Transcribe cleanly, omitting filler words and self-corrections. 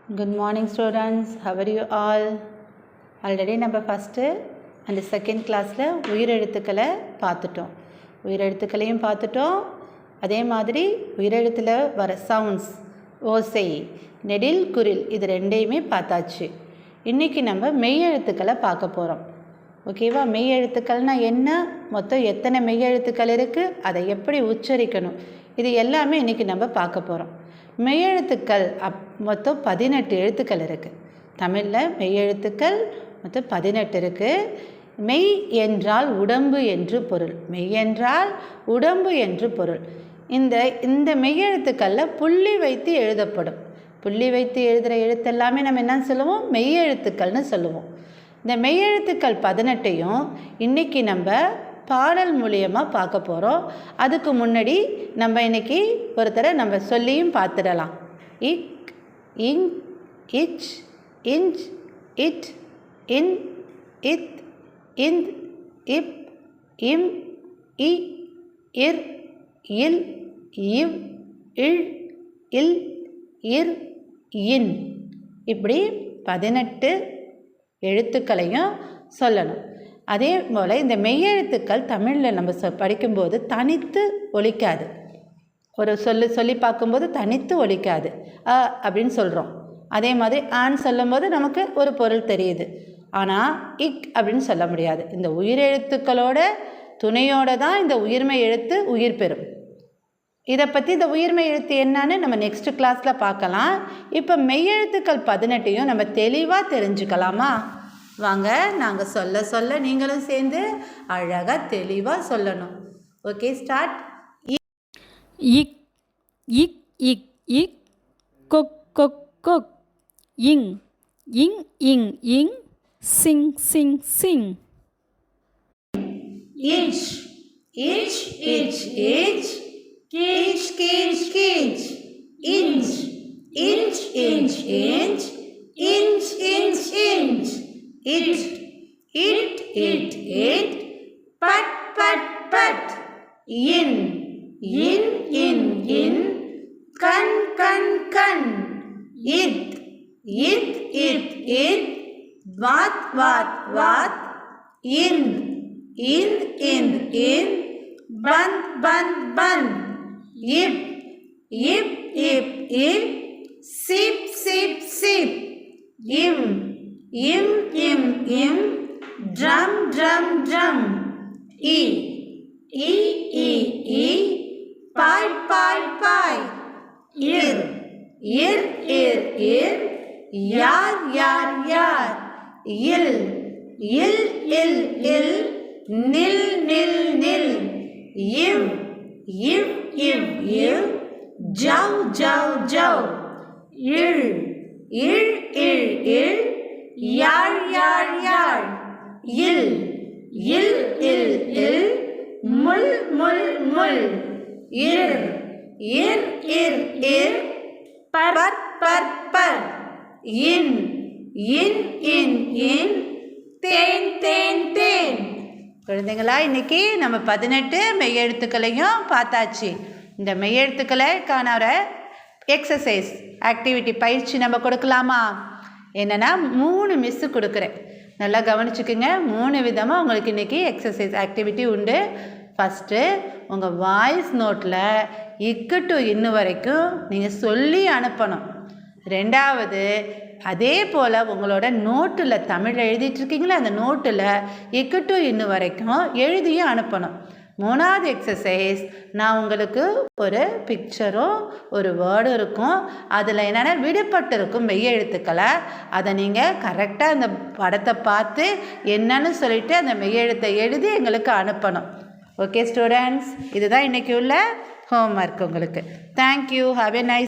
Good morning students, how are you all? Already நம்ம first and second கிளாஸில் உயிரெழுத்துக்களை பார்த்துட்டோம். உயிரெழுத்துக்களையும் பார்த்துட்டோம். அதே மாதிரி உயிரெழுத்தில் வர சவுண்ட்ஸ், ஓசை, நெடில், குரில் இது ரெண்டையுமே பார்த்தாச்சு. இன்றைக்கி நம்ம மெய்யெழுத்துக்களை பார்க்க போகிறோம். ஓகேவா? மெய்யெழுத்துக்கள்னால் என்ன, மொத்தம் எத்தனை மெய்யெழுத்துக்கள் இருக்குது, அதை எப்படி உச்சரிக்கணும், இது எல்லாமே இன்றைக்கி நம்ம பார்க்க போகிறோம். மெய்யெழுத்துக்கள் மொத்தம் 18 எழுத்துக்கள் இருக்குது. தமிழில் மெய்யெழுத்துக்கள் மொத்தம் 18 இருக்குது. மெய் என்றால் உடம்பு என்று பொருள். மெய் என்றால் உடம்பு என்று பொருள். இந்த மெய்யெழுத்துக்களில் புள்ளி வைத்து எழுதப்படும். புள்ளி வைத்து எழுதுகிற எழுத்தெல்லாமே நம்ம என்ன சொல்லுவோம்? மெய்யெழுத்துக்கள்னு சொல்லுவோம். இந்த மெய்யெழுத்துக்கள் 18ஐயும் இன்றைக்கி நம்ம பாடல் மூலியமாக பார்க்க போகிறோம். அதுக்கு முன்னாடி நம்ம இன்றைக்கி ஒருத்தரை நம்ம சொல்லியும் பார்த்துடலாம். இக், இங், இச், இஞ்ச், இட், இன், இத், இந்த், இப், இம், இ, இர், இல், இவ், இல், இல், இர், இன், இப்படி 18 எழுத்துக்களையும் சொல்லணும். அதே போல் இந்த மெய்யெழுத்துக்கள் தமிழில் நம்ம படிக்கும்போது தனித்து ஒலிக்காது. ஒரு சொல்லி பார்க்கும்போது தனித்து ஒலிக்காது. அப்படின்னு சொல்கிறோம். அதே மாதிரி ஆன்னு சொல்லும்போது நமக்கு ஒரு பொருள் தெரியுது. ஆனால் இக் அப்படின்னு சொல்ல முடியாது. இந்த உயிரெழுத்துக்களோட துணையோடு தான் இந்த உயிர்மெய் எழுத்து உயிர் பெறும். இதை பற்றி இந்த உயிர்மெய் எழுத்து என்னன்னு நம்ம நெக்ஸ்ட் கிளாஸில் பார்க்கலாம். இப்போ மெய்யெழுத்துக்கள் 18ஐயும் நம்ம தெளிவாக தெரிஞ்சுக்கலாமா? வாங்க, நாங்கள் சொல்ல நீங்களும் சேர்ந்து அழகாக தெளிவாக சொல்லணும். Okay, start. இக், இக், இக், இக், கொக், கொக், கொக். இங், இங், இங், இங், சிங், சிங், சிங். இச், இச், இச், இச், கீச், கீச், கீச். Inch, inch, inch, inch, inch, inch, inch. It, it, it, it, pat, pat, pat. In, in, in, in, kan, kan, kan. It, it, it, it, vat, vat, vat. In, in, in, in, ban, ban, ban. Ip, ip, ip, ip, sip, sip, sip. Im, im, im, im, drum, drum, drum. E, e, e, e, pie, pie, pie. Ir, ir, ir, ir, yar, yar, yar. Il, il, il, il, nil, nil, nil. Iv, iv, iv, iv, jow, jow, jow. Ir, ir, ir, ir, yar, yar, yar. Il, il, il, il, mul, mul, mul. Ir, ir, ir, ir, par, par, par. In, in, in, in, தேன், தேன், தேன். குழந்தைங்களா, இன்னைக்கு நம்ம 18 மெய்யெழுத்துக்களையும் பார்த்தாச்சு. இந்த மெய்யெழுத்துக்களுக்கான ஒரு exercise activity பயிற்சி நம்ம கொடுக்கலாமா? என்னென்னா 3 மிஸ்ஸு கொடுக்குறேன். நல்லா கவனிச்சுக்குங்க. 3 விதமாக உங்களுக்கு இன்றைக்கி எக்ஸசைஸ் ஆக்டிவிட்டி உண்டு. ஃபஸ்ட்டு உங்கள் வாய்ஸ் நோட்டில் இக்கு டு இன்னு வரைக்கும் நீங்கள் சொல்லி அனுப்பணும். 2வது அதே போல் உங்களோட நோட்டில் தமிழ் எழுதிட்டுருக்கீங்களா, அந்த நோட்டில் இக்கு டு இன்னு வரைக்கும் எழுதியும் அனுப்பணும். 3வது எக்ஸசைஸ், நான் உங்களுக்கு ஒரு பிக்சரும் ஒரு வேர்டும் இருக்கும். அதில் என்னென்னா விடுபட்டு இருக்கும் மெய்யெழுத்துக்களை, அதை நீங்கள் கரெக்டாக அந்த படத்தை பார்த்து என்னன்னு சொல்லிவிட்டு அந்த மெய்யெழுத்தை எழுதி எங்களுக்கு அனுப்பணும். ஓகே ஸ்டூடெண்ட்ஸ், இதுதான் இன்றைக்கி உள்ள ஹோம்ஒர்க் உங்களுக்கு. தேங்க்யூ. Have a nice